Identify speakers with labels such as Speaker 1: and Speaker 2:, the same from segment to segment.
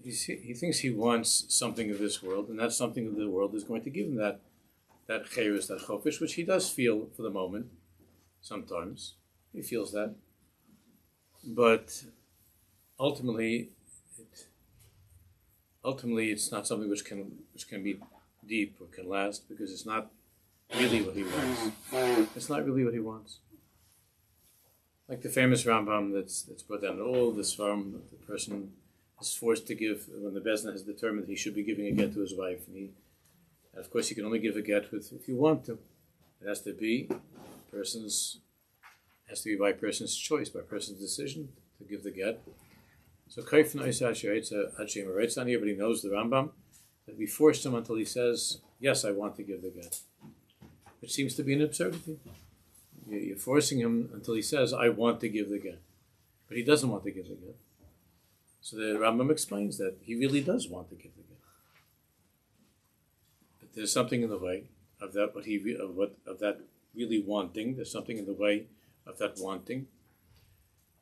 Speaker 1: he thinks he wants something of this world, and that something of the world is going to give him that chayrus, that chofish, which he does feel for the moment. Sometimes he feels that, but ultimately, it's not something which can be deep or can last, because it's not really what he wants. It's not really what he wants. Like the famous Rambam that's brought down in all this farm, the person is forced to give when the Bezdin has determined that he should be giving a get to his wife, and of course, you can only give a get if you want to. It has to be by person's choice, by person's decision to give the get. So Kaifna Hachim writes on here, but he knows the Rambam, that we forced him until he says, yes, I want to give the get. Which seems to be an absurdity. You're forcing him until he says, I want to give the get. But he doesn't want to give the get. So the Rambam explains that he really does want to give the get. But there's something in the way of that, of that really wanting. There's something in the way of that wanting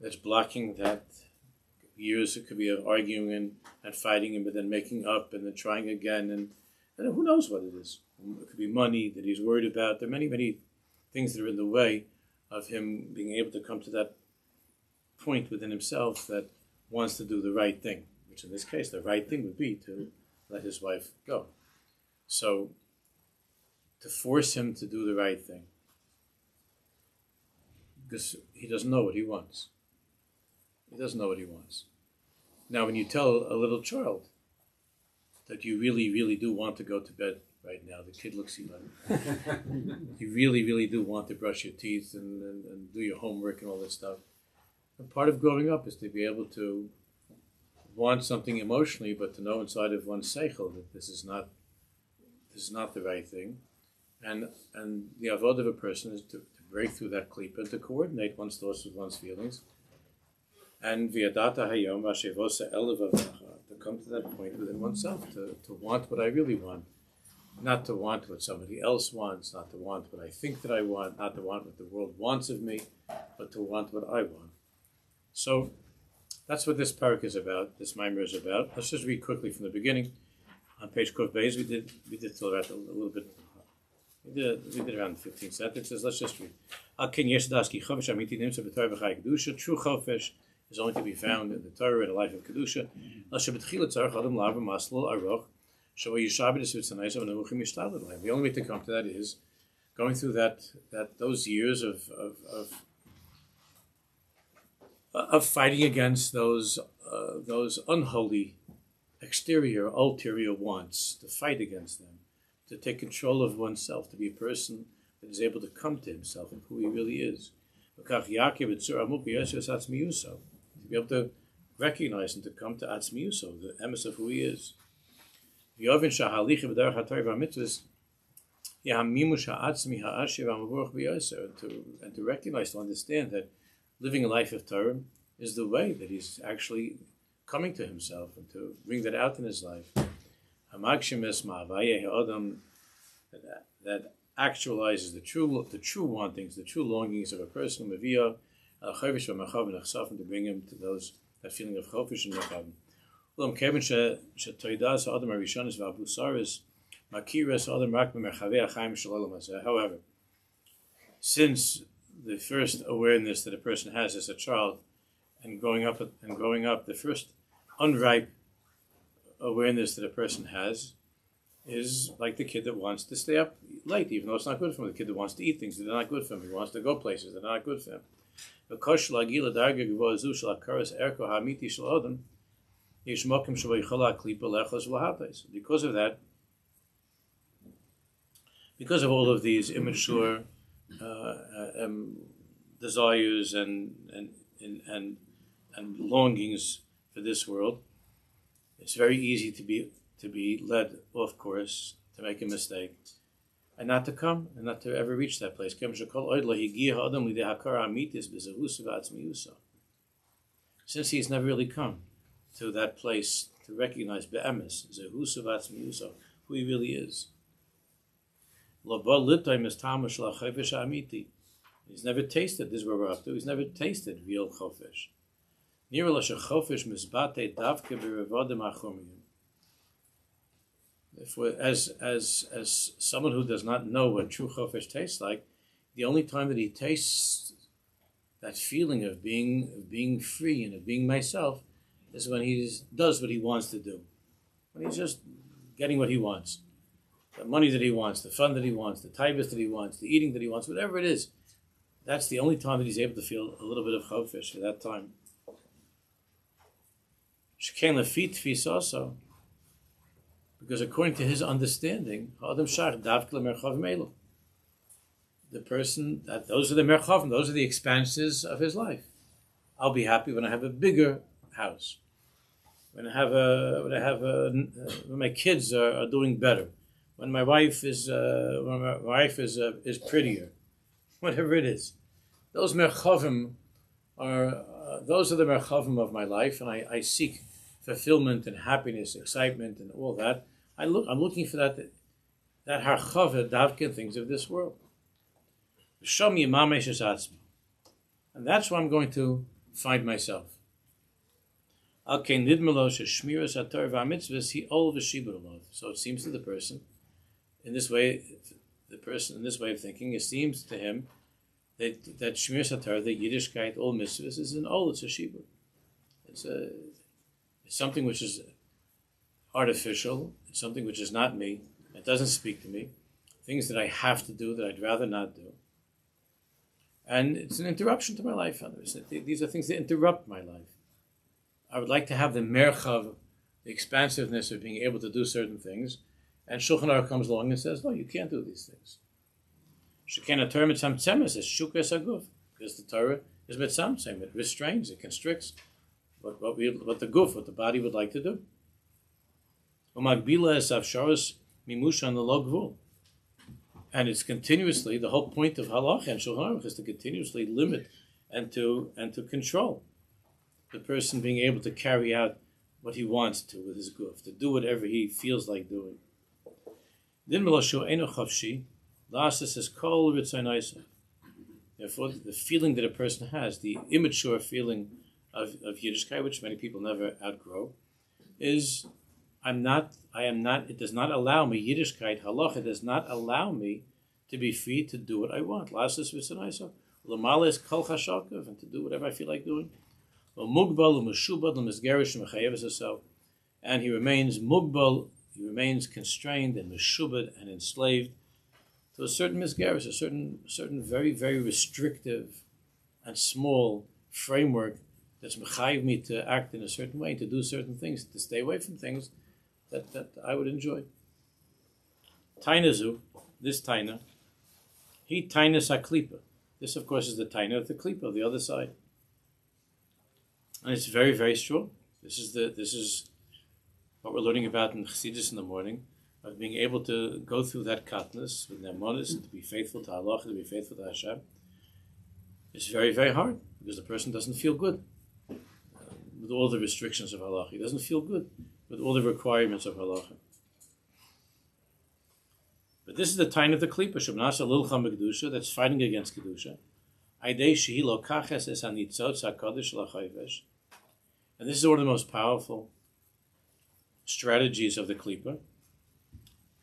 Speaker 1: that's blocking that. Years it could be of arguing and fighting, but then making up and then trying again, and who knows what it is. It could be money that he's worried about. There are many, many things that are in the way of him being able to come to that point within himself that wants to do the right thing, which in this case, the right thing would be to let his wife go. So, to force him to do the right thing, because he doesn't know what he wants. He doesn't know what he wants. Now, when you tell a little child that you really, really do want to go to bed right now, the kid looks at you like, you really, really do want to brush your teeth and do your homework and all that stuff. And part of growing up is to be able to want something emotionally, but to know inside of one's seichel that this is not the right thing. And the avodah of a person is to break through that klipa and to coordinate one's thoughts with one's feelings. And v'yadata hayom v'ashevosa elevavacha, to come to that point within oneself, to want what I really want, not to want what somebody else wants, not to want what I think that I want, not to want what the world wants of me, but to want what I want. So that's what this parak is about, this mimer is about. Let's just read quickly from the beginning. On page Kuf Beis, we did till about a little bit. We did around 15 sentences. Let's just read. True chofesh is only to be found in the Torah and the life of Kedusha. The only way to come to that is going through those years of fighting against those unholy exterior, ulterior wants, to fight against them, to take control of oneself, to be a person that is able to come to himself and who he really is. To be able to recognize and to come to Atzmiyuso, the emes of who he is. And to recognize, to understand that living a life of Torah is the way that he's actually coming to himself, and to bring that out in his life. That actualizes the true wantings, the true longings of a person, to bring him to that feeling of chofish and mechavim. However, since the first awareness that a person has as a child, and growing up, the first unripe awareness that a person has is like the kid that wants to stay up late, even though it's not good for him. The kid that wants to eat things that are not good for him. He wants to go places that are not good for him. Because of that, because of all of these immature desires and longings for this world, it's very easy to be led off course, to make a mistake, and not to come, and not to ever reach that place. Since he's never really come to that place to recognize be'emes, who he really is. He's never tasted, this is where we're up to, he's never tasted real chofesh. Nira l'shachofesh mizbate davke b'revodim achumiyim. As someone who does not know what true chofesh tastes like, the only time that he tastes that feeling of being free and of being myself is when he does what he wants to do. When he's just getting what he wants. The money that he wants, the fun that he wants, the taibas that he wants, the eating that he wants, whatever it is. That's the only time that he's able to feel a little bit of chofesh at that time. Sheken lefit tfis also. Because according to his understanding, the person, those are the merchavim, those are the expanses of his life. I'll be happy when I have a bigger house, when my kids are doing better, when my wife is prettier, whatever it is. Those merchavim those are the merchavim of my life, and I seek fulfillment and happiness, excitement, and all that. I'm looking for that harchava davka things of this world. And that's where I'm going to find myself. So it seems to the person, in this way of thinking, it seems to him that Shmiras HaTorah, the Yiddishkeit, all mitzvahs, is an ol, it's a shibur. It's something which is artificial, it's something which is not me, it doesn't speak to me, things that I have to do that I'd rather not do. And it's an interruption to my life. These are things that interrupt my life. I would like to have the merchav, the expansiveness of being able to do certain things, and Shulchan Aruch comes along and says, no, you can't do these things. Sheken HaTorah mitzamtzemes is shukas aguf, because the Torah is mitzamtzem, it restrains, it constricts what the body would like to do. Umagbila es avsharos mimushan lo gvul. And it's continuously, the whole point of halacha and Shulchan Aruch is to continuously limit and to control the person being able to carry out what he wants to with his guf, to do whatever he feels like doing. Therefore, the feeling that a person has, the immature feeling of Yiddishkeit, which many people never outgrow, is it does not allow me, Yiddishkeit, halacha, does not allow me to be free to do what I want. Lasses v'sanaisa, l'malas kol chashakav, and to do whatever I feel like doing. L'mugbal, l'meshubad, l'mesgerish, l'mechayev himself. And he remains mugbal, he remains constrained and meshubad and enslaved to a certain misgerish, a certain very, very restrictive and small framework that's mechayev me to act in a certain way, to do certain things, to stay away from things that I would enjoy. Tainazu, this taina, he tainas haklipa. This, of course, is the taina of the klipa, the other side, and it's very, very strong. This is what we're learning about in Chassidus in the morning, of being able to go through that katnas with nemonis and to be faithful to Allah, to be faithful to Hashem. It's very, very hard because the person doesn't feel good with all the restrictions of halacha. He doesn't feel good with all the requirements of halacha. But this is the time of the klipa, Shabnasa Lilcha Megdusha, that's fighting against Kedusha. Aidei Shehi Lokaches Es Hanitzot Sakodesh Lachayvesh. And this is one of the most powerful strategies of the klipa,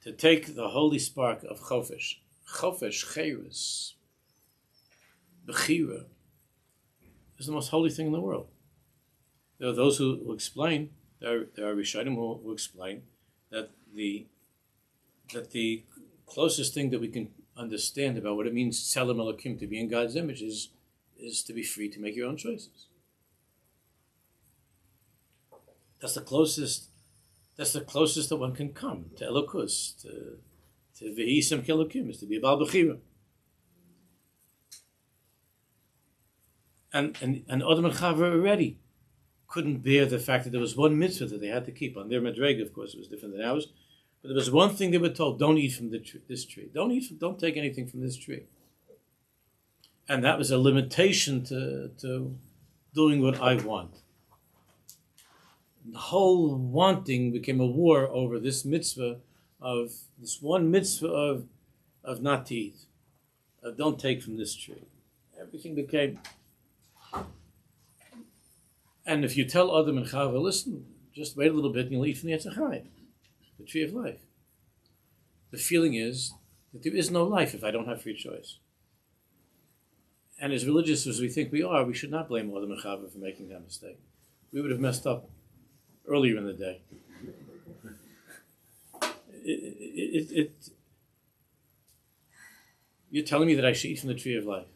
Speaker 1: to take the holy spark of chofesh, cheirus, bechira, is the most holy thing in the world. There are those who explain, there are Rishonim who explain that the closest thing that we can understand about what it means, Tzelem Elokim, to be in God's image, is to be free to make your own choices. That's the closest that one can come to Elokus, to V'hisam Kelokim, is to be a Baal Bechira. And Adam and Chava already couldn't bear the fact that there was one mitzvah that they had to keep. On their Madrega, of course, it was different than ours, but there was one thing they were told: don't eat from this tree. Don't take anything from this tree. And that was a limitation to doing what I want. The whole wanting became a war over this one mitzvah of not to eat, of don't take from this tree. Everything became And if you tell Adam and Chava, listen, just wait a little bit and you'll eat from the Etz Chaim, the tree of life. The feeling is that there is no life if I don't have free choice. And as religious as we think we are, we should not blame Adam and Chava for making that mistake. We would have messed up earlier in the day. You're telling me that I should eat from the tree of life.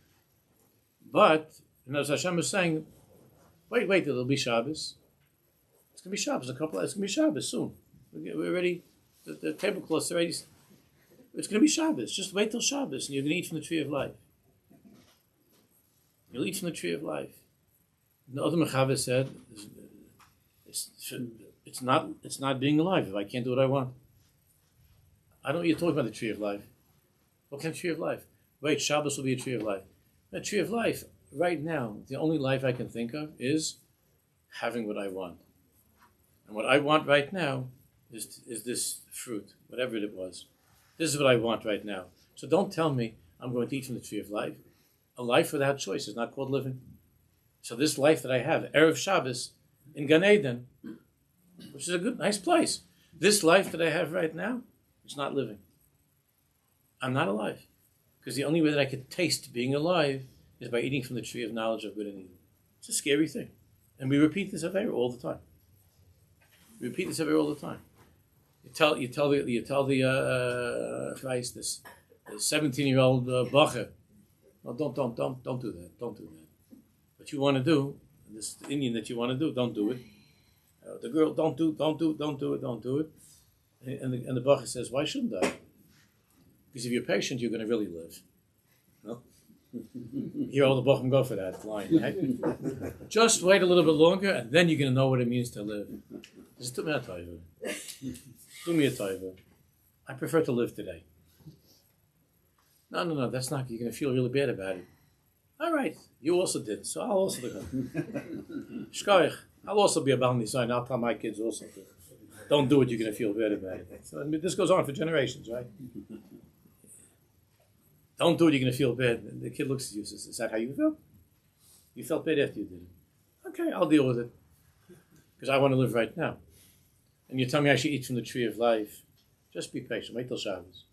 Speaker 1: But, and as Hashem is saying, wait, there'll be Shabbos. It's going to be Shabbos, it's going to be Shabbos soon. We're already, the tablecloth's already, it's going to be Shabbos. Just wait till Shabbos and you're going to eat from the tree of life. You'll eat from the tree of life. The other Mechava said, it's not being alive if I can't do what I want. I don't know what you're talking about, the tree of life. What kind of tree of life? Wait, Shabbos will be a tree of life. The tree of life, right now, the only life I can think of is having what I want. And what I want right now is this fruit, whatever it was. This is what I want right now. So don't tell me I'm going to eat from the tree of life. A life without choice is not called living. So this life that I have, Erev Shabbos, in Gan Eden, which is a good, nice place. This life that I have right now, it's not living. I'm not alive. Because the only way that I could taste being alive is by eating from the tree of knowledge of good and evil. It's a scary thing. And we repeat this Aveira all the time. We repeat this Aveira all the time. You tell the Christ, this 17-year-old bacher, no, don't do that. Don't do that. What you want to do, this Indian that you want to do, don't do it. The girl, don't do it. And the bacher says, why shouldn't I? Because if you're patient, you're going to really live. No? Here all the Bochum go for that line, right? Just wait a little bit longer, and then you're going to know what it means to live. Just do me a taiva. Do me a taiva. I prefer to live today. No, that's not, you're going to feel really bad about it. All right, you also did, so I'll also do it. Shkoich, I'll also be a Baal Nisayin. I'll tell my kids also to. Don't do it, you're going to feel bad about it. So, I mean, this goes on for generations, right? Don't do it, you're going to feel bad. And the kid looks at you and says, is that how you felt? You felt bad after you did it. Okay, I'll deal with it. Because I want to live right now. And you tell me I should eat from the tree of life. Just be patient. Wait till Shabbos.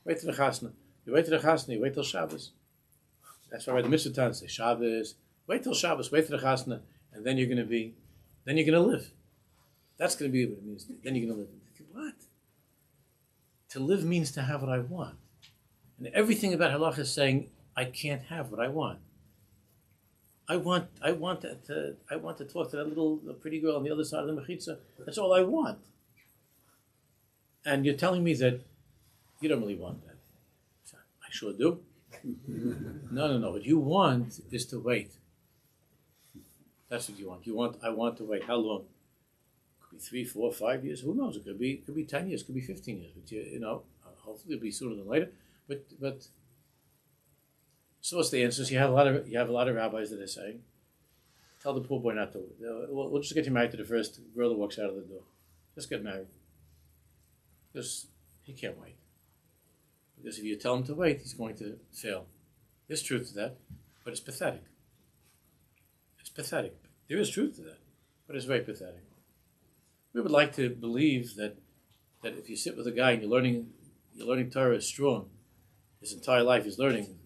Speaker 1: Wait till the Chasna. You wait till the Chasna, you wait till Shabbos. That's why the Mitzvah say Shabbos. Wait till Shabbos, wait till the Chasna. And then you're going to live. That's going to be what it means. Then you're going to live. What? To live means to have what I want. And everything about halakha is saying, I can't have what I want. I want to talk to that little pretty girl on the other side of the mechitza. That's all I want. And you're telling me that you don't really want that. I sure do. No. What you want is to wait. That's what you want. I want to wait. How long? Could be 3, 4, 5 years. Who knows? It could be 10 years. Could be 15 years. But you know, hopefully it'll be sooner than later. But so what's the answer? You have a lot of rabbis that are saying, tell the poor boy not to. We'll just get you married to the first girl that walks out of the door. Just get married. Because he can't wait. Because if you tell him to wait, he's going to fail. There's truth to that, but it's pathetic. It's pathetic. There is truth to that, but it's very pathetic. We would like to believe that if you sit with a guy and you're learning Torah strong, his entire life he's learning,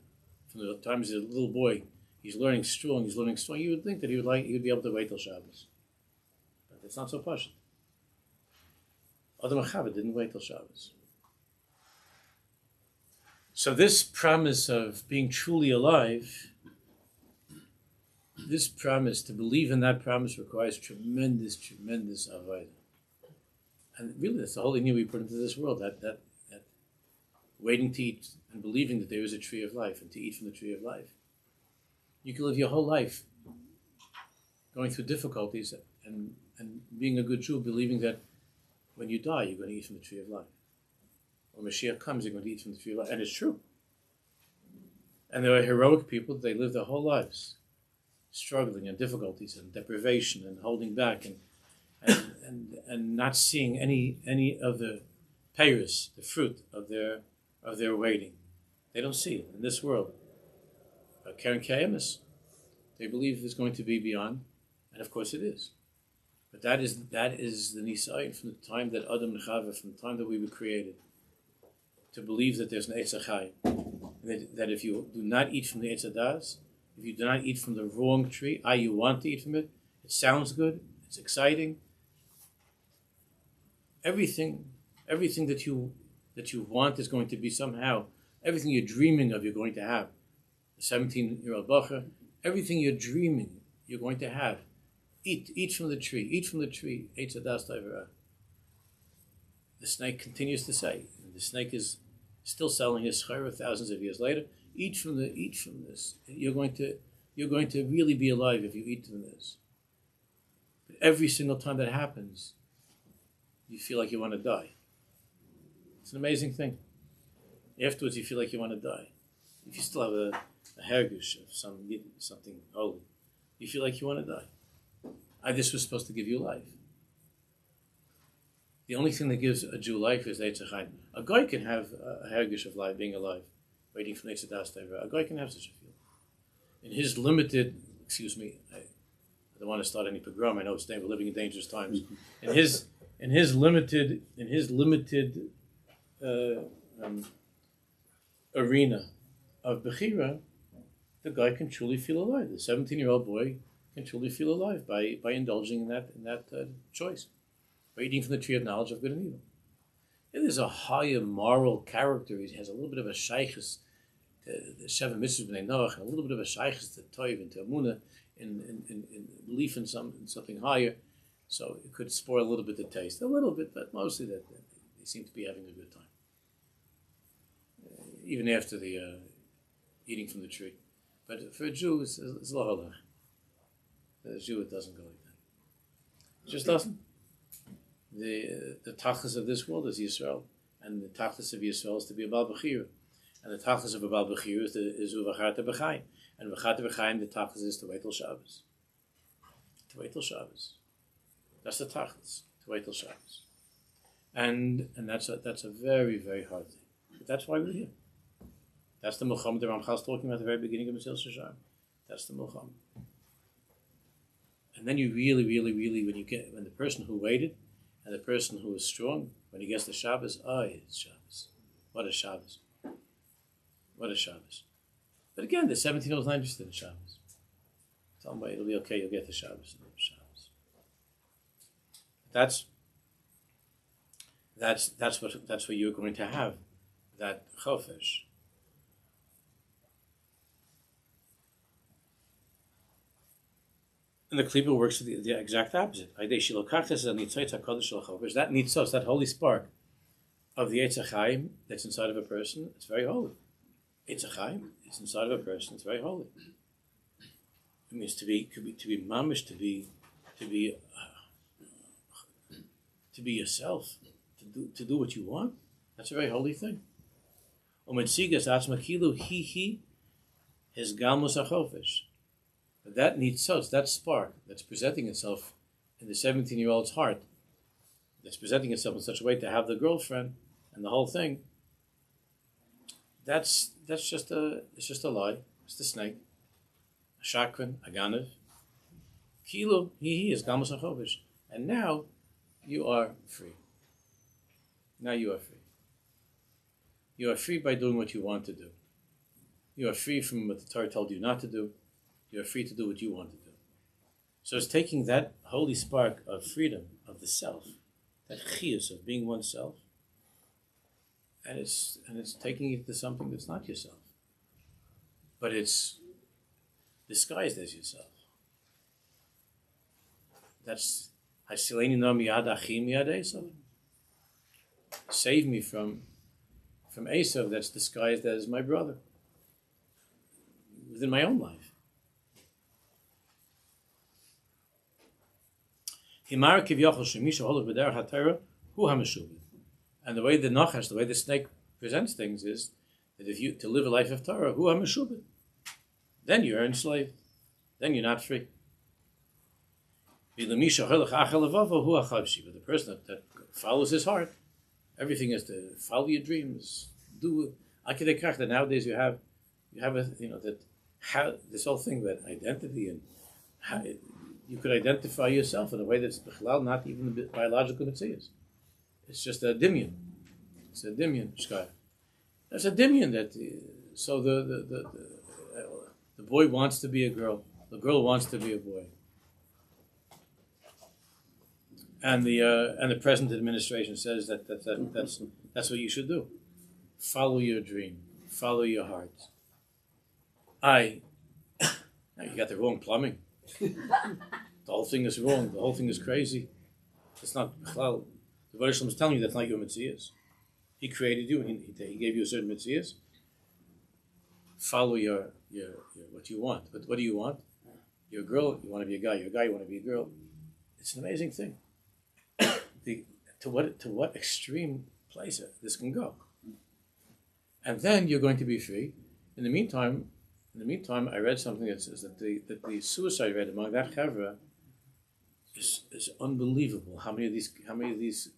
Speaker 1: from the time he's a little boy, he's learning strong. You would think that he would be able to wait till Shabbos. But it's not so pashut. Adam Achava didn't wait till Shabbos. So this promise of being truly alive, this promise, to believe in that promise requires tremendous avodah. And really that's the whole thing we put into this world, that waiting to eat and believing that there is a tree of life and to eat from the tree of life. You can live your whole life going through difficulties and being a good Jew, believing that when you die, you're going to eat from the tree of life. When Mashiach comes, you're going to eat from the tree of life. And it's true. And there are heroic people, they live their whole lives struggling in difficulties and deprivation and holding back and not seeing any of the payers, the fruit of their waiting. They don't see it in this world. Karen Kayamis, they believe there's going to be beyond, And of course it is. But that is the nisayin from the time that Adam and Chava, from the time that we were created, to believe that there's an Eitz HaChaim, that if you do not eat from the Eitz HaDas, if you do not eat from the wrong tree, you want to eat from it, it sounds good, it's exciting. Everything that you want is going to be somehow, everything you're dreaming of, you're going to have. The 17-year-old bacher, everything you're dreaming, you're going to have. Eat from the tree, Eitz HaDas Taivarah. The snake continues to say, and the snake is still selling his schara thousands of years later. Eat from this. You're going to really be alive if you eat from this. But every single time that happens, you feel like you want to die. It's an amazing thing. Afterwards, you feel like you want to die. If you still have a hergush of something holy, you feel like you want to die. This was supposed to give you life. The only thing that gives a Jew life is Eitz HaChaim. A guy can have a hergish of life, being alive, waiting for Eitz HaDas Taivarah. A guy can have such a feeling. In his limited, I don't want to start any pogrom. I know we're living in dangerous times. In his limited arena of Bechira, the guy can truly feel alive. The 17-year-old boy can truly feel alive by indulging in that choice. By eating from the tree of knowledge of good and evil. It is a higher moral character. He has a little bit of a shaykhus to the Sheva Mitzvahs B'nai Noach, and a little bit of a shaykhus to Toiv and to Amunah, in belief in something higher. So it could spoil a little bit the taste. A little bit, but mostly that they seem to be having a good time. Even after the eating from the tree. But for a Jew, it's lahalach. For a Jew, it doesn't go like that. It just doesn't. The tachlis of this world is Yisrael, and the tachlis of Yisrael is to be a Baal Bechira, and the tachlis of a Baal Bechira is Uvacharta B'chaim, and Uvacharta B'chaim, the tachlis is to wait till Shabbos. To wait till Shabbos. That's the tachlis. To wait till Shabbos, and that's a very, very hard thing. But that's why we're here. That's the Milcham the Ramchal is talking about at the very beginning of Mesilas Yesharim. That's the Milcham. And then you really, really, really, when the person who waited. And the person who is strong, when he gets to Shabbos, it's Shabbos. What a Shabbos. What a Shabbos. But again, the 17-year-old's not interested in Shabbos. Tell him, it'll be okay, you'll get to Shabbos. That's what you're going to have, that chofesh. And the Klippa works with the exact opposite. That nitzos, that holy spark of the Eitz HaChaim that's inside of a person, it's very holy. Eitz HaChaim, it's inside of a person, it's very holy. It means to be mamish, to be yourself, to do what you want. That's a very holy thing. His galmus achofesh. That nitzos, that spark that's presenting itself in the 17-year-old's heart, that's presenting itself in such a way to have the girlfriend and the whole thing. It's just a lie. It's a snake, a shakran, a ganav. Kilo, he is galmus achovish, and now you are free. Now you are free. You are free by doing what you want to do. You are free from what the Torah told you not to do. You are free to do what you want to do. So it's taking that holy spark of freedom, of the self, that chiyus of being oneself, and it's taking it to something that's not yourself. But it's disguised as yourself. That's Hasileni Nam Yad Achim Yad Esav. Save me from Esav that's disguised as my brother within my own life. And the way the Nachash, the way the snake presents things is that if you to live a life of Torah, hu hameshubed, then you're enslaved, then you're not free. But the person that follows his heart, everything is to follow your dreams, do that nowadays you have this whole thing about identity and you could identify yourself in a way that's not even the biological mitzvahs. It's just a dimion. It's a dimion. That's a dimion that. So the boy wants to be a girl. The girl wants to be a boy. And the present administration says that's what you should do. Follow your dream. Follow your heart. Now you got the wrong plumbing. The whole thing is wrong. The whole thing is crazy. It's not. Well, the Baruch Shalom is telling you that's not your mitzvahs. He created you, and he gave you a certain mitzvahs. Follow your what you want. But what do you want? You're a girl. You want to be a guy. You're a guy. You want to be a girl. It's an amazing thing. To what extreme place this can go. And then you're going to be free. In the meantime, I read something that says that the suicide rate among that chavra is unbelievable. How many of these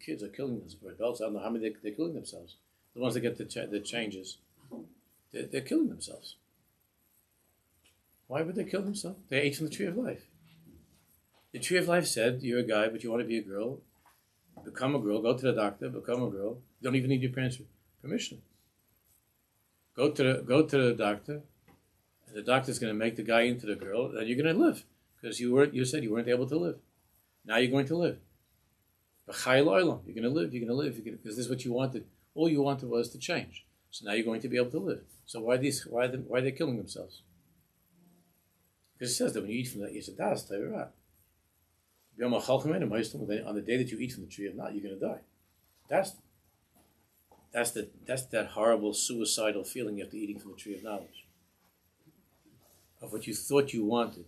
Speaker 1: kids are killing themselves? Or adults, I don't know how many they're killing themselves. The ones that get the changes, they're killing themselves. Why would they kill themselves? They ate from the tree of life. The tree of life said, "You're a guy, but you want to be a girl. Become a girl. Go to the doctor. Become a girl. You don't even need your parents' permission. Go to the doctor." The doctor's going to make the guy into the girl, and you're going to live because you said you weren't able to live. Now you're going to live. You're going to live. You're going to live because this is what you wanted. All you wanted was to change. So now you're going to be able to live. So why are they killing themselves? Because it says that when you eat from that, it's a das teirah. On the day that you eat from the tree of knowledge, you're going to die. That's that horrible suicidal feeling after eating from the tree of knowledge. Of what you thought you wanted,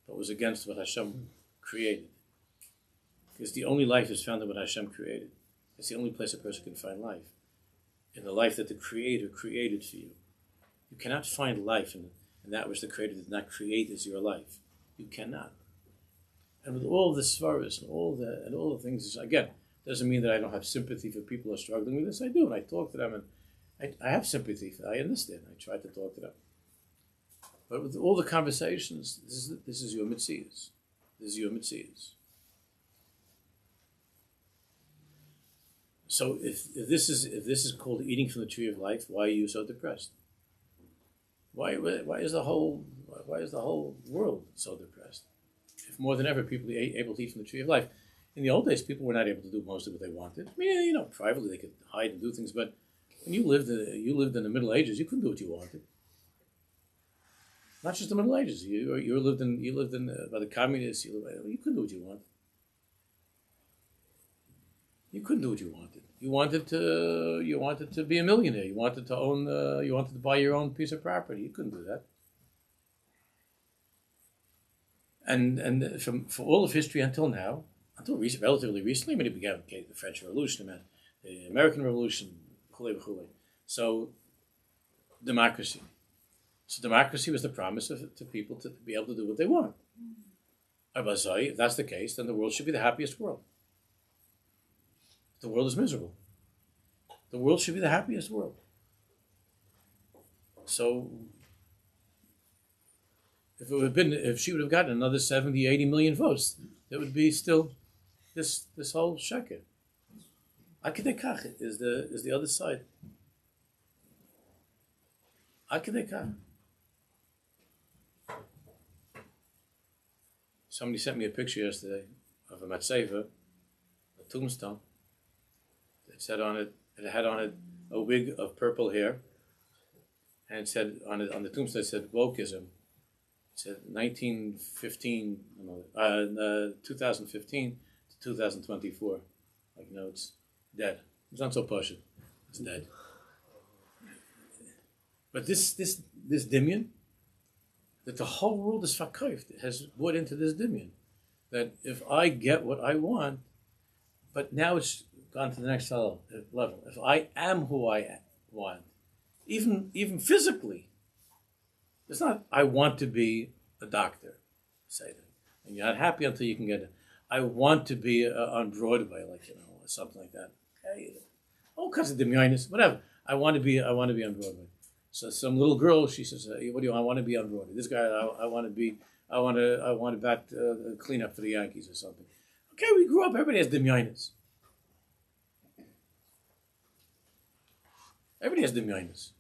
Speaker 1: but was against what Hashem created. Because the only life is found in what Hashem created. It's the only place a person can find life. In the life that the Creator created for you. You cannot find life in that which the Creator did not create as your life. You cannot. And with all the svaras and all the things, again, doesn't mean that I don't have sympathy for people who are struggling with this. I do, and I talk to them, and I have sympathy for them. I understand. I try to talk to them. But with all the conversations, this is your mitzvahs. This is your mitzvahs. So if this is called eating from the tree of life, why are you so depressed? Why is the whole world so depressed? If more than ever people are able to eat from the tree of life. In the old days, people were not able to do most of what they wanted. I mean, privately they could hide and do things, but when you lived in the Middle Ages, you couldn't do what you wanted. Not just the Middle Ages. You lived in by the communists. You couldn't do what you wanted. You couldn't do what you wanted. You wanted to be a millionaire. You wanted to own. You wanted to buy your own piece of property. You couldn't do that. And for all of history until now, relatively recently, when it began the French Revolution, the American Revolution, so democracy. So democracy was the promise to people to be able to do what they want. If that's the case, then the world should be the happiest world. The world is miserable. The world should be the happiest world. So if she would have gotten another 70, 80 million votes, there would be still this whole sheker. Akidekach is the other side. Akidekach. Somebody sent me a picture yesterday of a matzeva, a tombstone. It had on it a wig of purple hair, and it said on the tombstone it said wokeism. It said 2015 to 2024. It's dead. It's not so posh. It's dead. But this dimion, that the whole world is fakayft, has bought into this dimion, that if I get what I want, but now it's gone to the next level. If I am who I want, even physically, it's not I want to be a doctor, say that, and you're not happy until you can get it. I want to be on Broadway, or something like that. Okay, all kinds of demonius, whatever. I want to be on Broadway. So some little girl, she says, "What do you? I want to be on Broadway." This guy, I want to be I want to bat clean up for the Yankees or something. Okay, we grew up. Everybody has demyonis. Everybody has demyonis.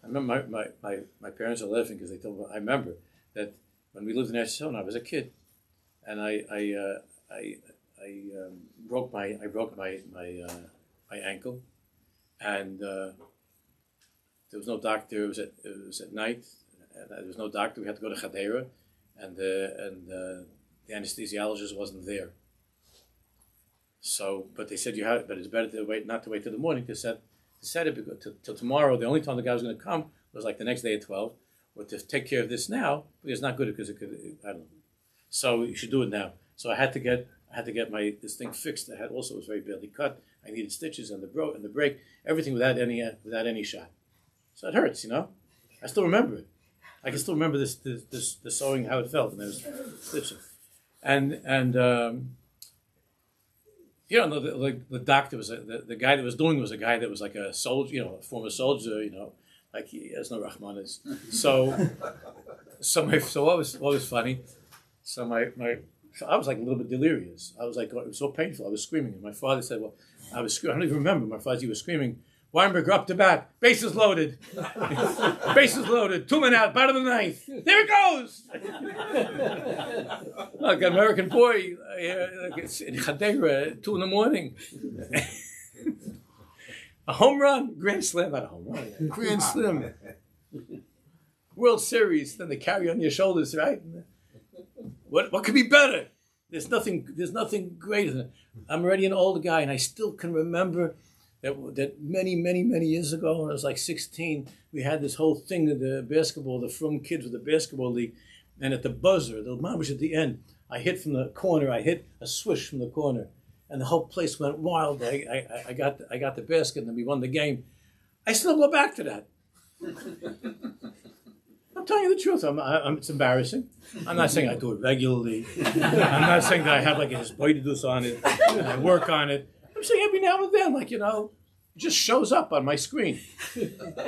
Speaker 1: I remember my parents are laughing because they told me. I remember that when we lived in Eretz Yisrael, I was a kid, and I broke my ankle, and there was no doctor. It was at night. There was no doctor. We had to go to Chadera, and the anesthesiologist wasn't there. So, but they said but it's better to not to wait till the morning to set it because till tomorrow. The only time the guy was going to come was like the next day at 12, or to take care of this now because it's not good because it could. I don't know. So you should do it now. So I had to get this thing fixed. It was very badly cut. I needed stitches and the break, everything without any shot. So it hurts, I still remember it. I can still remember the sewing, how it felt, and I was stitching. The doctor was the guy that was doing was a guy that was like a soldier, a former soldier, like he has no Rahmanis. So what was funny? So I was like a little bit delirious. I was like, it was so painful. I was screaming, and my father said, "Well, I was screaming. I don't even remember." My father, he was screaming, "Weinberger up to bat, bases loaded, bases loaded, 2 men out, bottom of the ninth. There it goes!" Like an American boy, like it's in Chadera, 2 a.m. A home run, grand slam, not a home run, grand slam, World Series. Then they carry on your shoulders, right? What could be better? There's nothing greater than it. I'm already an old guy, and I still can remember that many years ago, when I was like 16, we had this whole thing of the basketball, the Frum kids with the basketball league, and at the buzzer, the mamash at the end, I hit from the corner. I hit a swish from the corner, and the whole place went wild. I got the basket, and then we won the game. I still go back to that. I'm telling you the truth. It's embarrassing. I'm not saying I do it regularly. I'm not saying that I have like a hisbodedus on it and I work on it. I'm saying every now and then, like, it just shows up on my screen.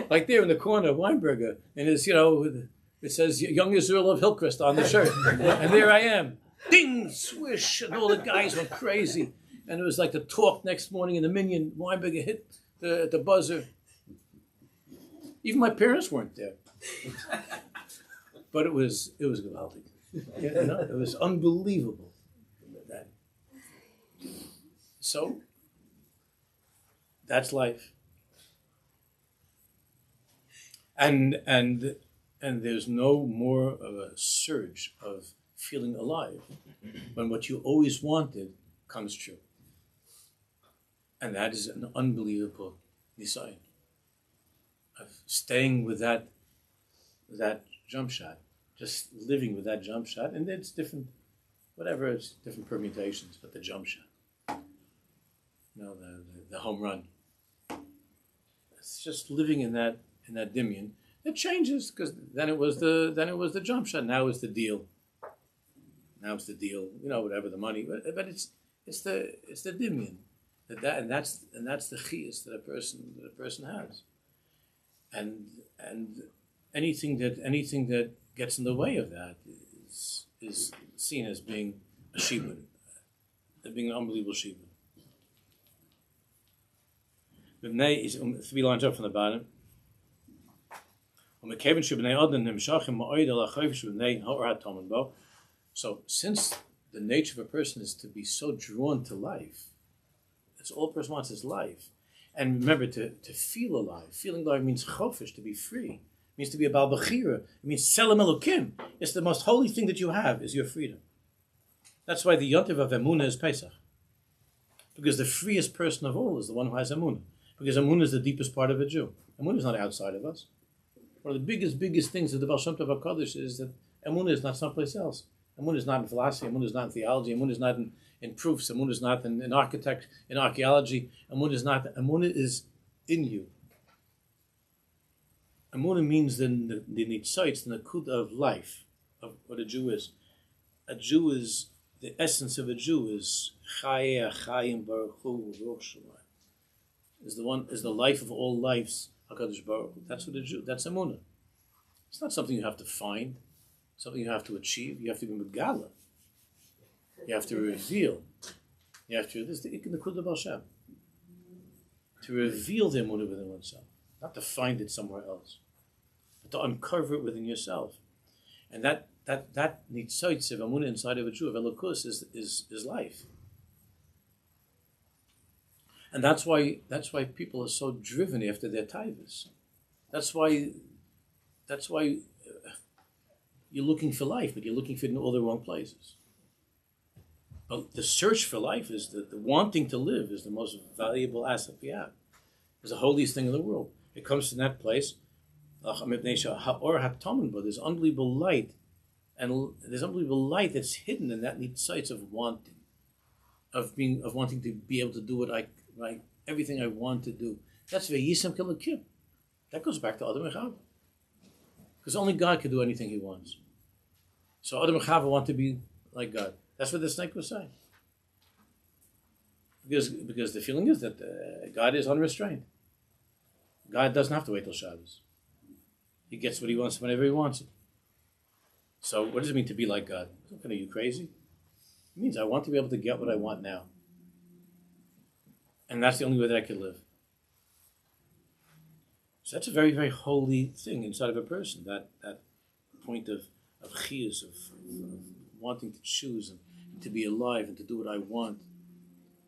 Speaker 1: Like there in the corner of Weinberger. And it's, it says Young Israel of Hillcrest on the shirt. And there I am. Ding, swish. And all the guys went crazy. And it was like the talk next morning in the Minyan. Weinberger hit the buzzer. Even my parents weren't there. But it was gewaltig. It was unbelievable. So that's life. And there's no more of a surge of feeling alive when what you always wanted comes true. And that is an unbelievable nisayon of staying with that jump shot, just living with that jump shot, and it's different, it's different permutations, but the jump shot, the home run. It's just living in that dimion. It changes because then it was the jump shot. Now it's the deal. Whatever the money, but it's the dimion and that's the chiyus that a person has, and anything that gets in the way of that is seen as being a shibud, as being an unbelievable shibud. B'nei is 3 lines up from the bottom. So since the nature of a person is to be so drawn to life, that's all a person wants is life. And remember, to feel alive. Feeling alive means chofish, to be free. It means to be a bal bechira. It means selam elokim. It's the most holy thing that you have is your freedom. That's why the yontiv of Emunah is Pesach. Because the freest person of all is the one who has Emunah. Because Emunah is the deepest part of a Jew. Emunah is not outside of us. One of the biggest things of the Baal Shem Tov HaKadosh is that Emunah is not someplace else. Emunah is not in philosophy. Emunah is not in theology. Emunah is not in proofs. Emunah is not in architect, in archaeology. Emunah is in you. Emunah means the nitzoitz, the nakuda of life, of what a Jew is. A Jew is, the essence of a Jew is chayei achayim baruch hu v'ruch shamayim. Is the life of all lives, HaKadosh Baruch Hu. That's what a Jew, that's Emunah. It's not something you have to find. something you have to achieve. You have to be megala. You have to reveal. You have to. This is the Ikin Baal Shem. To reveal the emunah within oneself, not to find it somewhere else, but to uncover it within yourself. And that nitzoitz of emunah inside of a Jew of Elokus is life. And that's why people are so driven after their tithas. That's why you're looking for life, but you're looking for it in all the wrong places. But the search for life is the wanting to live is the most valuable asset we have. It's the holiest thing in the world. It comes from that place. But there's unbelievable light, and there's unbelievable light that's hidden in that nitzoitz of wanting, of wanting to be able to do what everything I want to do. That's ve'yisam kelakim. That goes back to Adam and Chava, because only God can do anything He wants. So Adam and Chava want to be like God. That's what the snake was saying. Because the feeling is that God is unrestrained. God doesn't have to wait till Shabbos. He gets what He wants whenever He wants it. So what does it mean to be like God? Are you crazy? It means I want to be able to get what I want now. And that's the only way that I can live. So that's a very, very holy thing inside of a person, that point of chiyus, of wanting to choose and to be alive and to do what I want.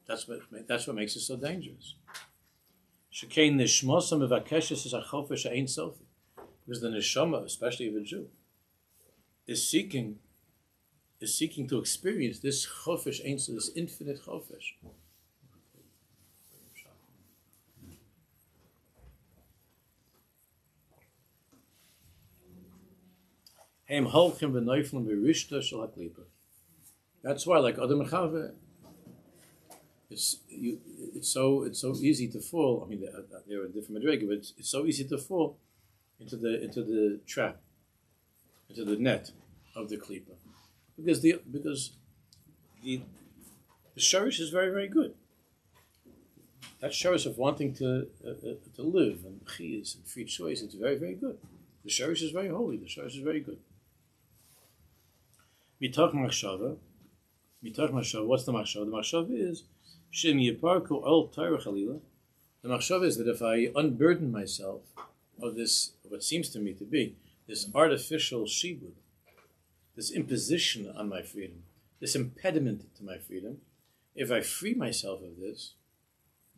Speaker 1: That's what makes it so dangerous. Shekain nishmasa mevakeshes is a chofesh ein sofi, because the neshama, especially of a Jew, is seeking to experience this chofesh ein sofi, this infinite chofesh. That's why, like Adam and Chava, it's so easy to fall. I mean, they're a different madrega, but it's so easy to fall into the trap, into the net of the klipa, because the shorish is very, very good. That shorish of wanting to live and chiyus and free choice, it's very, very good. The shorish is very holy. The shorish is very good. Mitach machshava. What's the machshava? The machshava is shem yiparku al Torah chalila. The machshava is that if I unburden myself of this, what seems to me to be this artificial shibud, this imposition on my freedom, this impediment to my freedom, if I free myself of this,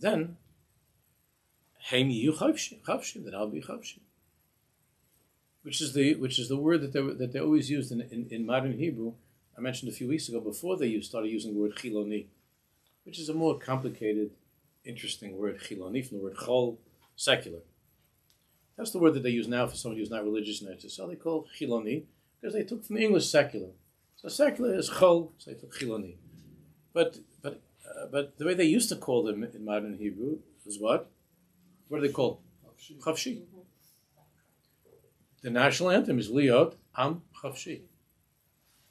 Speaker 1: then heim yiyu chavshim, then I'll be chavshim. Which is the word that they always used in modern Hebrew. I mentioned a few weeks ago, before they started using the word chiloni, which is a more complicated, interesting word, chiloni, from the word chol, secular. That's the word that they use now for somebody who's not religious in Eretz Yisrael. They call chiloni, because they took from the English secular. So secular is chol, so they took chiloni. But the way they used to call them in modern Hebrew was what? What are they called? Chavshi. The national anthem is Liot Am Chavshi.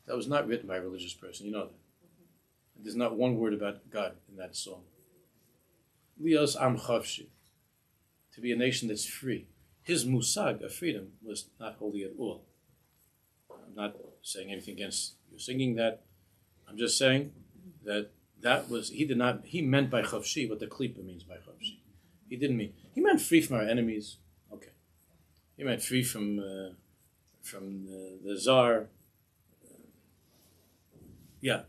Speaker 1: That was not written by a religious person, you know that. There's not one word about God in that song. Lios Am Chavshi. To be a nation that's free. His musag of freedom was not holy at all. I'm not saying anything against you singing that. I'm just saying that was, he meant by Chavshi what the Klipa means by Chavshi. He didn't mean, he meant free from our enemies. Okay. He meant free from the Tsar. Yeah.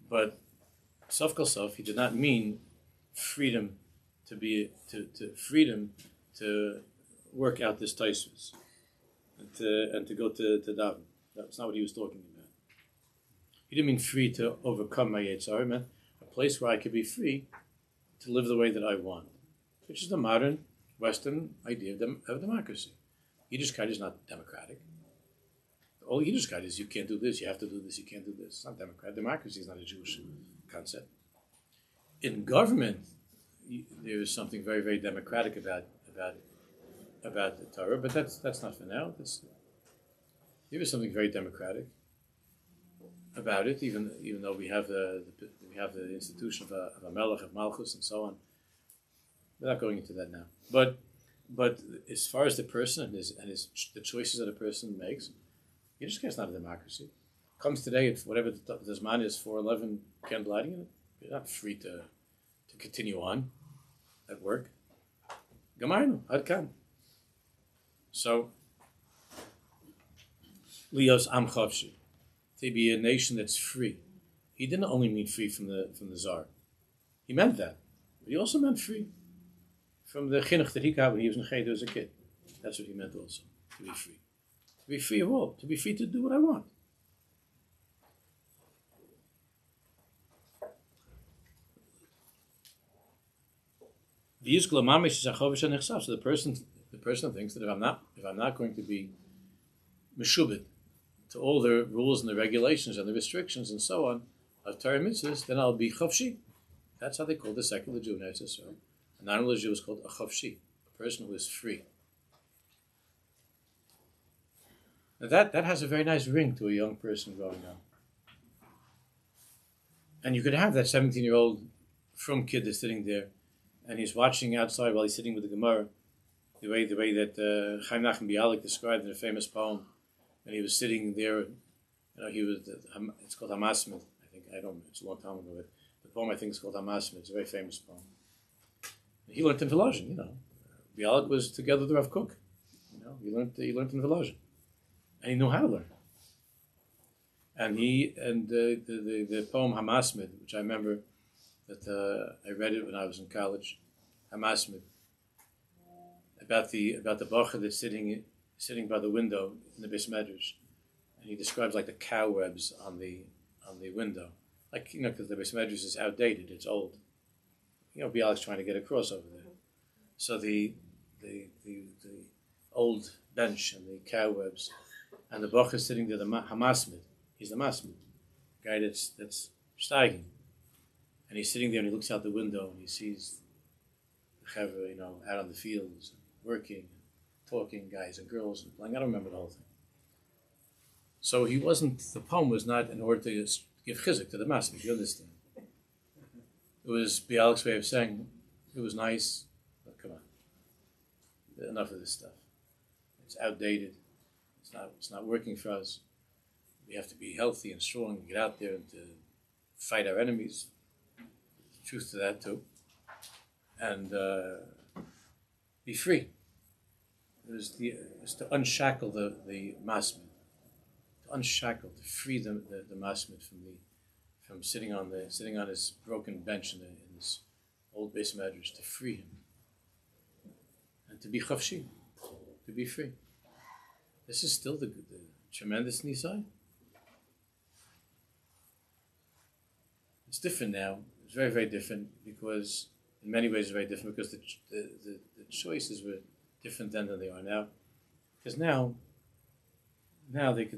Speaker 1: But Sof Kol Sof, he did not mean freedom freedom to work out this taisus and to go to daven. That's not what he was talking about. He didn't mean free to overcome my Yetzirah. He meant a place where I could be free to live the way that I want, which is the modern Western idea of democracy. Yiddishkeit is not democratic. All Yiddishkeit is you can't do this, you have to do this, you can't do this. It's not democratic. Democracy is not a Jewish concept. In government, there is something very, very democratic about the Torah, but that's not for now. There is something very democratic about it, even though we have the institution of a melech, of malchus, and so on. We're not going into that now. But as far as the person and the choices that a person makes, Yiddishkeit is not a democracy. Comes today at whatever the Zman is, 4:11 candle lighting, you're not free to continue on at work. Gamarnu, Ad Kan. So, Lios Am Chavshi, to be a nation that's free. He didn't only mean free from the Tsar. He meant that. But he also meant free from the chinuch that he got when he was in Cheder as a kid. That's what he meant also, to be free. To be free of all. To be free to do what I want. So the person thinks that if I'm not going to be meshubed to all the rules and the regulations and the restrictions and so on of Torah mitzvahs, then I'll be chavshi. That's how they call the secular Jew in Eretz Yisrael. A non-religious Jew is called a chavshi, a person who is free. Now that has a very nice ring to a young person growing up. And you could have that 17-year-old frum kid that's sitting there, and he's watching outside while he's sitting with the Gemara, the way that Chaim Nachman Bialik described in a famous poem. And he was sitting there, it's called Hamasmid, I think, it's a long time ago, but the poem I think is called Hamasmid, it's a very famous poem. He learned in Volozhin, Bialik was together with Rav Kook, he learned in Volozhin. And he knew how to learn. And the poem Hamasmid, which I remember that I read it when I was in college, Hamasmid, about the bacher that's sitting by the window in the Beis Medrash, and he describes like the cobwebs on the window, because the Beis Medrash is outdated, it's old. Bialik's trying to get across over there, so the old bench and the cobwebs, and the bacher sitting there, the Hamasmid, he's the masmid, guy that's steiging. And he's sitting there and he looks out the window and he sees the chevra, out on the fields, working, talking, guys and girls and playing. I don't remember the whole thing. So the poem was not in order to give chizuk to the masmid, you understand. It was Bialik's way of saying, it was nice, but come on, enough of this stuff. It's outdated. It's not working for us. We have to be healthy and strong and get out there and to fight our enemies. Truth to that too, and be free. It was to unshackle the masmid, to free the masmid from sitting on his broken bench in this old Beis Medrash, to free him and to be chavshi, to be free. This is still the tremendous nisai. It's different now. It's very, very different because, in many ways, it's very different because the choices were different then than they are now. Because now the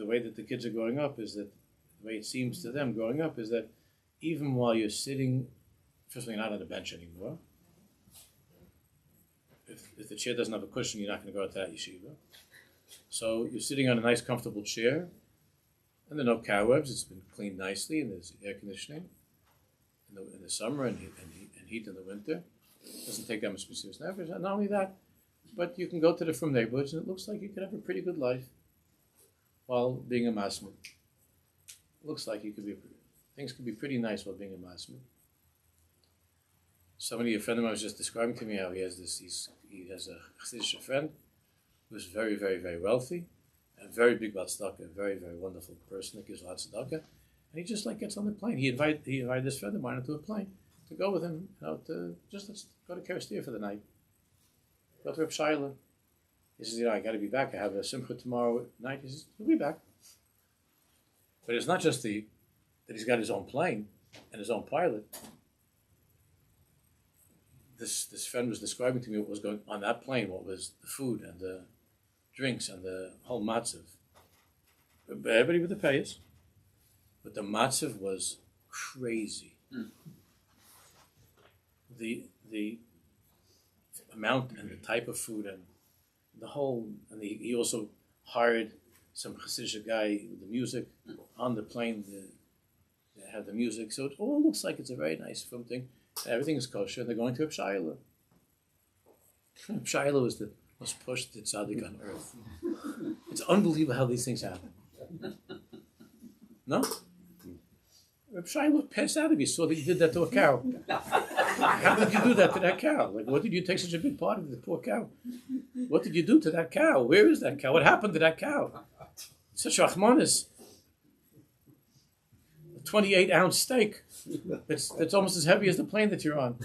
Speaker 1: way that the kids are growing up is that, the way it seems to them growing up is that even while you're sitting, first of all, you're not on a bench anymore. If the chair doesn't have a cushion, you're not going to go to that yeshiva. So you're sitting on a nice, comfortable chair, and there are no cobwebs. It's been cleaned nicely, and there's air conditioning in the summer and heat in the winter. It doesn't take that much serious effort. Not only that, but you can go to the frum neighborhoods, and it looks like you could have a pretty good life while being a masmid. It looks like things could be pretty nice while being a masmid. A friend of mine was just describing to me how he has a Chassidish friend who's very, very, very wealthy, a very big tzedakah, a very, very wonderful person that gives lots of tzedakah, and he just gets on the plane. He invited this friend of mine onto a plane to go with him, let's go to Kerestia for the night. Go to Reb Shaila. He says, I got to be back. I have a simcha tomorrow night. He says, he'll be back. But it's not just that he's got his own plane and his own pilot. This friend was describing to me what was going on that plane, what was the food and the drinks and the whole matzav. Everybody with the payas. But the matzav was crazy. The amount and the type of food and the whole, and he also hired some Hasidic guy with the music on the plane. They had the music, so it all looks like it's a very nice thing. Everything is kosher, and they're going to Reb Shaila. Reb Shaila was the Most pushed the tzaddik on earth. It's unbelievable how these things happen. No? Reb Shiloh passed out if you saw that you did that to a cow. How did you do that to that cow? Like, what did you take such a big part of the poor cow? What did you do to that cow? Where is that cow? What happened to that cow? Such Rahmanis. A 28-ounce steak. It's almost as heavy as the plane that you're on.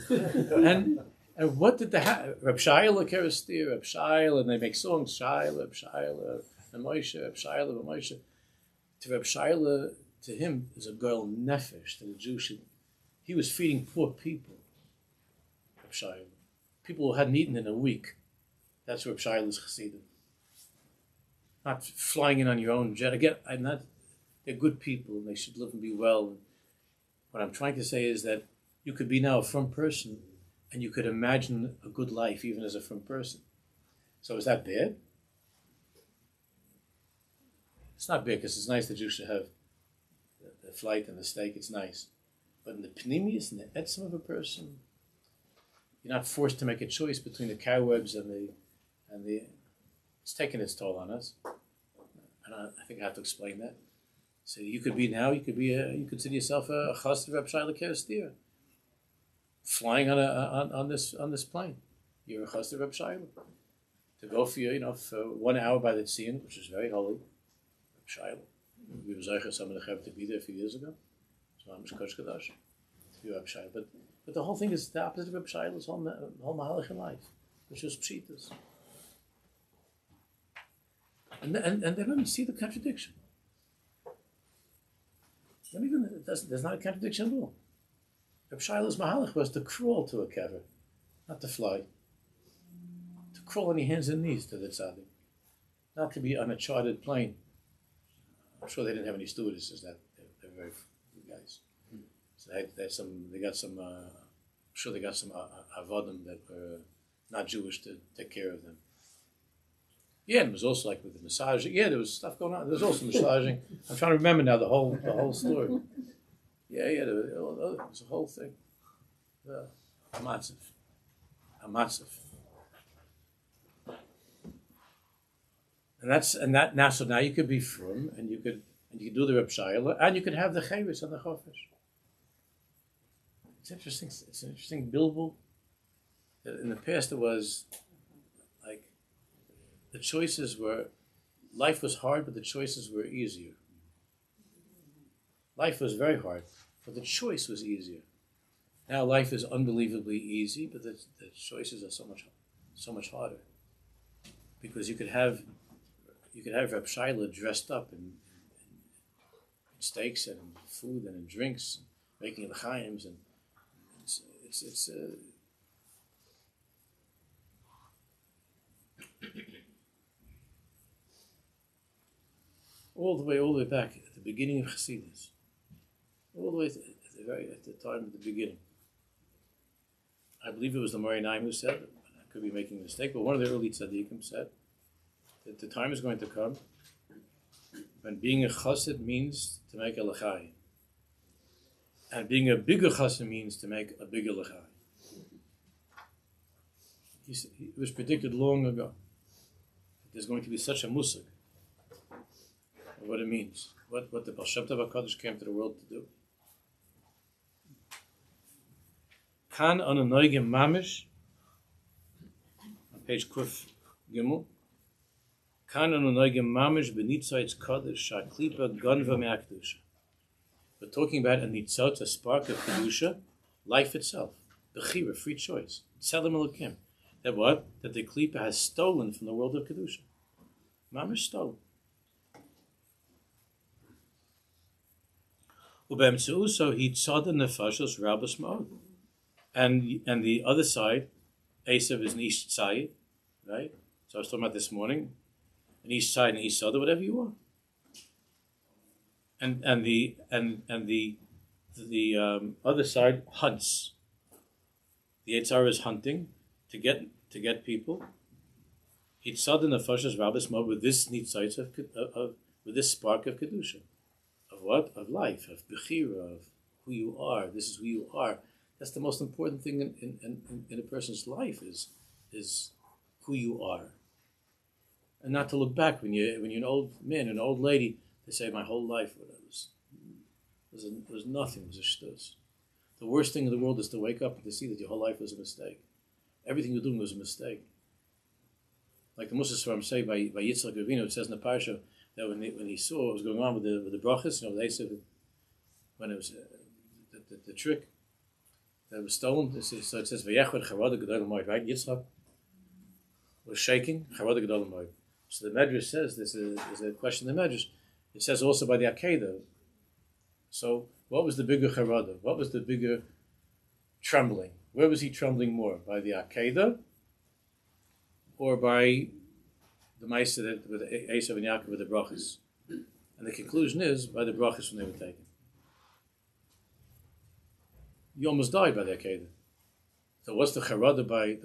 Speaker 1: And what did Reb Shiloh Kerastir, Reb Shiloh, and they make songs, Shiloh, Reb Shiloh, and Moshe, Reb Shiloh, and Moshe. To Reb Shiloh, to him, is a girl nefesh, to the Jewish. He was feeding poor people, Reb Shiloh. People who hadn't eaten in a week. That's Reb Shiloh's chasidim. Not flying in on your own jet. Again, they're good people, and they should live and be well. And what I'm trying to say is that you could be now a frum person, and you could imagine a good life even as a frum person. So is that bad? It's not bad because it's nice that you should have the flight and the steak. It's nice. But in the pnimius and the etzem of a person, you're not forced to make a choice between the cobwebs and the. It's taking its toll on us. And I think I have to explain that. So you could consider yourself a chassid Reb Shiloh Kerastir. Flying on this plane, you're a chassid Reb Shiloh. To go for 1 hour by the Tzion, which is very holy, Reb Shiloh. We were zeicher some of the Chav to be there a few years ago. It's mamish kosh kadash to be Reb Shiloh. But the whole thing is the opposite of Reb Shiloh's whole mahalach in life, which was pshitas. And they don't even see the contradiction. There's not a contradiction at all. Reb Shiloh's mahalach was to crawl to a kever, not to fly. To crawl on your hands and knees to the tzaddik, not to be on a chartered plane. I'm sure they didn't have any stewardesses. They're very good guys. So they got some. I'm sure they got some avodim that were not Jewish to take care of them. Yeah, and it was also like with the massage. Yeah, there was stuff going on. There was also massaging. I'm trying to remember now the whole story. Yeah, there was a whole thing. A matzav. And that now. So now you could be frum, and you could do the Reb Shiloh, and you could have the chavis and the chofesh. It's interesting. It's an interesting bilbul. In the past, it was like the choices were. Life was hard, but the choices were easier. Life was very hard, but the choice was easier. Now life is unbelievably easy, but the choices are so much harder. Because you could have Reb Shiloh dressed up in steaks and in food and in drinks, making l'chaims, and it's all the way back at the beginning of Chassidus. All the way at the time of the beginning. I believe it was the Mori Naim who said it. I could be making a mistake, but one of the early tzaddikim said that the time is going to come when being a chassid means to make a l'chai, and being a bigger chassid means to make a bigger l'chai. It was predicted long ago that there's going to be such a musag of what it means, what the Baal Shem Tov HaKadosh came to the world to do. Kan on a noigim mamish, on page Kuf Gimel. Kan on a noigim mamish b'nitzayitz kodesh shaklipa gonva me'akdusha. We're talking about a nitzot, a spark of kedusha, life itself, bechira, free choice, tzelem elokim. That what? That the klipa has stolen from the world of kedusha. Mamish stolen. Ubemtzuso he tzada nefashos rabos ma'od. And the other side, Esav is an East side, right? So I was talking about this morning, an East side and East side, whatever you are. And the other side hunts. The Eitzar is hunting to get people. Hitzad and Nefashas Rabbis Mo with this nitzaitz with this spark of kedusha, of what? Of life, of bechira, of who you are. This is who you are. That's the most important thing in a person's life is who you are. and not to look back when you're an old man, an old lady. They say my whole life was nothing, was a shtus. The worst thing in the world is to wake up and to see that your whole life was a mistake. Everything you're doing was a mistake. Like the Musa Svarim say by Yitzchak Avinu, it says in the parsha that when he saw what was going on with the brachas, with Esav, when it was the trick that was stolen. So it says Vayechad Charada Gedol Moed, right? Yitzchak was shaking Charada Gedol Moed. So the Medrash says this is a question in the Medrash. It says also by the Akedah. So what was the bigger Charada? What was the bigger trembling? Where was he trembling more? By the Akedah or by the Maisa with Esav and Yaakov with the brachas? And the conclusion is by the brachas when they were taken. You almost died by the Akedah. So what's the Charada by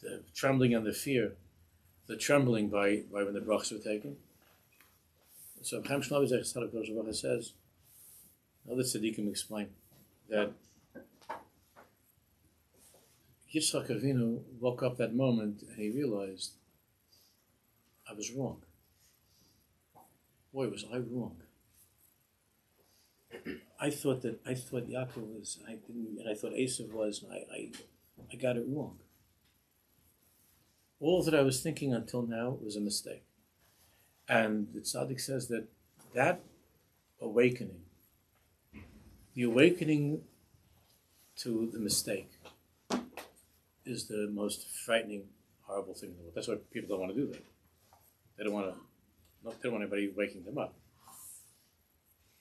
Speaker 1: the trembling and the fear, the trembling by when the brachas were taken? So Chaim Shlomo Zech says, other tzaddikim explain that Yitzchak Avinu woke up that moment and he realized, I was wrong. Boy, was I wrong. I thought Yaakov was, and I thought Esav was, and I got it wrong. All that I was thinking until now was a mistake. And the tzaddik says that awakening, the awakening to the mistake, is the most frightening, horrible thing in the world. That's why people don't want to do that. They don't want anybody waking them up.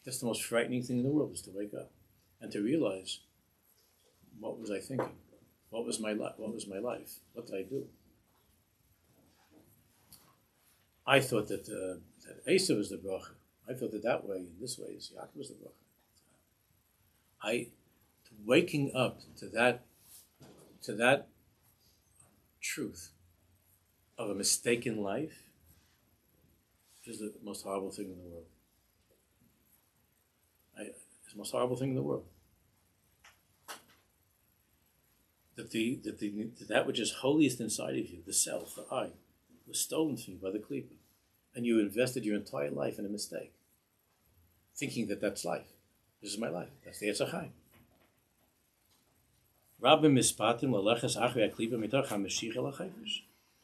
Speaker 1: That's the most frightening thing in the world, is to wake up and to realize, what was I thinking? What was my life? What did I do? I thought that Esav was the bracha. I thought that way, in this way, is Yaakov was the bracha. Waking up to that truth of a mistaken life is the most horrible thing in the world. It's the most horrible thing in the world. That which is holiest inside of you, the self, the I, was stolen from you by the klipa, and you invested your entire life in a mistake, thinking that that's life. This is my life. That's the Yetzer Chaim.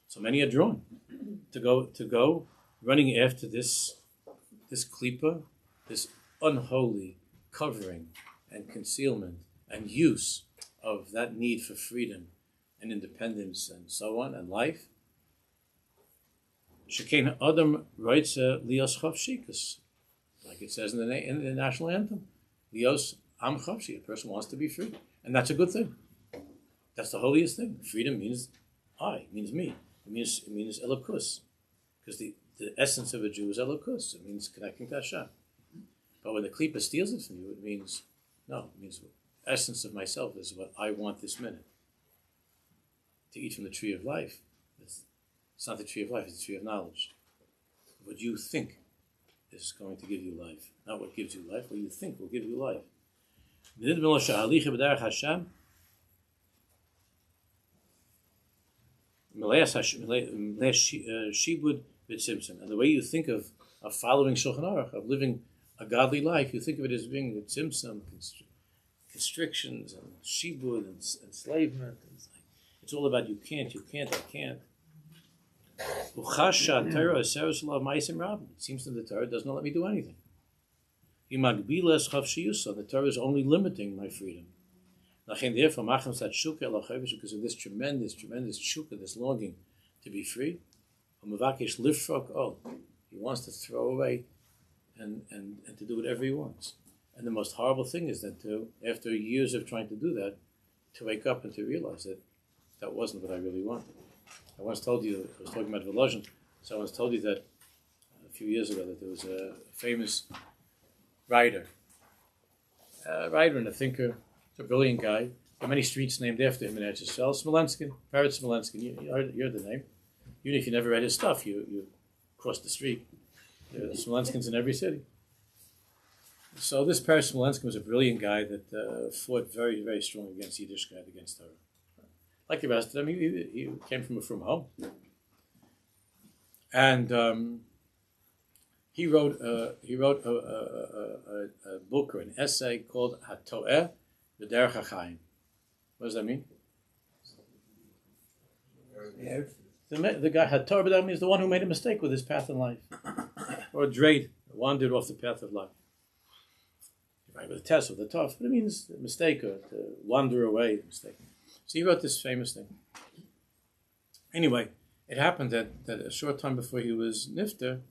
Speaker 1: So many are drawn to go running after this klipa, this unholy covering and concealment and use of that need for freedom and independence and so on and life. Shekein Adam Reitze Lios Chavshi, like it says in the national anthem, Lios Am Chavshi. A person wants to be free, and that's a good thing. That's the holiest thing. Freedom means means me. It means Elokus, because the essence of a Jew is Elokus. It means connecting to Hashem. But when the klipa steals it from you, it means the essence of myself is what I want this minute. To eat from the tree of life. It's not the tree of life, it's the tree of knowledge. What you think is going to give you life. Not what gives you life, what you think will give you life. And the way you think of following Shulchan Aruch, of living a godly life, you think of it as being with tzimtzum, constrictions, and shibud, and enslavement. It's all about you can't, I can't. It seems that the Torah does not let me do anything. The Torah is only limiting my freedom. Therefore, because of this tremendous shukah, this longing to be free, he wants to throw away and to do whatever he wants. And the most horrible thing is that after years of trying to do that, to wake up and to realize that wasn't what I really wanted. I once told you, I was talking about Volozhin, so I once told you that a few years ago that there was a famous writer and a thinker, a brilliant guy. There are many streets named after him in Eretz Yisrael. Smolensky, Parrot Smolensky, you heard the name. Even if you never read his stuff, you crossed the street. There are Smolenskins in every city. So this Parrot Smolensky was a brilliant guy that fought very, very strong against Yiddishkeit, against Torah. Like the rest of them, he came from home. And he wrote a book or an essay called Hato'eh B'derech HaChaim. What does that mean? The guy Hato'eh B'derech means the one who made a mistake with his path in life, or drayed, wandered off the path of life. Right, with a test, with a tough, but it means a mistake or to wander away, mistake. So he wrote this famous thing. Anyway, it happened that a short time before he was nifter,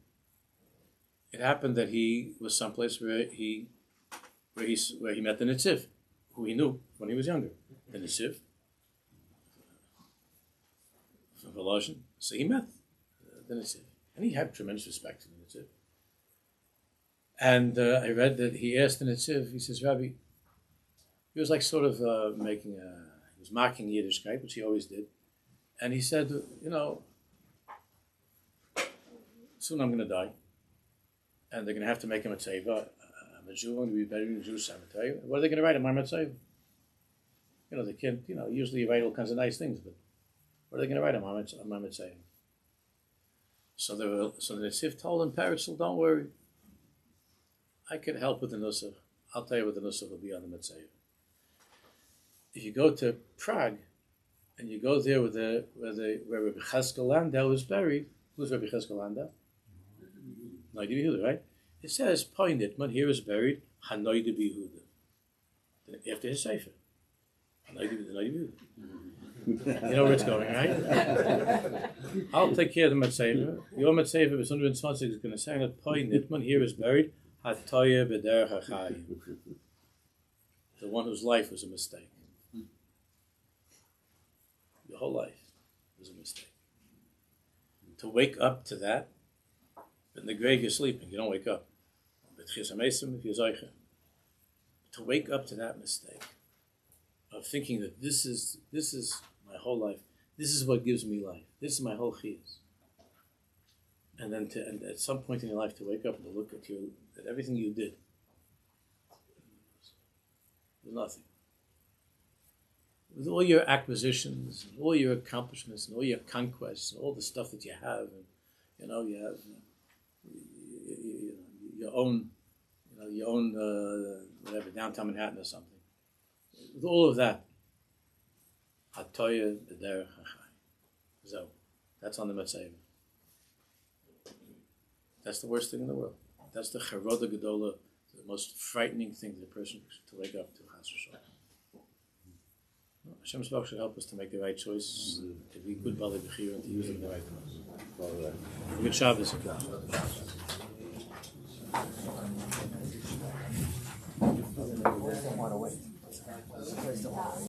Speaker 1: it happened that he was someplace where he met the Netziv, who he knew when he was younger. The Netziv, from Volozhin. So he met the Netziv, and he had tremendous respect for the Netziv. And I read that he asked the Netziv, he says, Rabbi, he was like sort of he was mocking Yiddishkeit, which he always did. And he said, soon I'm going to die. And they're going to have to make him a tzeva. I'm a Jew, I'm going to be buried in a Jewish cemetery. What are they going to write him? I'm a tzeva. They can't, usually you write all kinds of nice things, but what are they going to write him? I'm a tzeva. So the Netziv told him, Peretzel, don't worry. I could help with the nusach. I'll tell you what the nusach will be on the Mitzvah. If you go to Prague and you go there where Rabbi Cheskel Landau is buried, who's Rabbi Cheskel Landau? Noida B'Yehuda, right? It says Poy Nitman here is buried Hanoida B'Yehuda after his sefer. Hanoida B'Yehuda. You know where it's going, right? I'll take care of the Mitzvah. Your Mitzvah is 120 is going to say that Poy Nitman here is buried. Hatoye b'derech hachayim, the one whose life was a mistake. Your whole life was a mistake. To wake up to that, in the grave you're sleeping, you don't wake up. If you're zeicher. To wake up to that mistake of thinking that this is my whole life, this is what gives me life, this is my whole chiyus. And then at some point in your life to wake up and to look at everything you did was nothing. With all your acquisitions, and all your accomplishments, and all your conquests, and all the stuff that you have, and you have your own whatever, downtown Manhattan or something. With all of that, Hatoya b'derech hachayim. So that's on the Mitzvah. That's the worst thing in the world. That's the Charoda Gedola, the most frightening thing to a person to wake up to. Hashem's Baruch should help us to make the right choice, to be good Bali B'chir, and to use them the right way. Good Shabbos.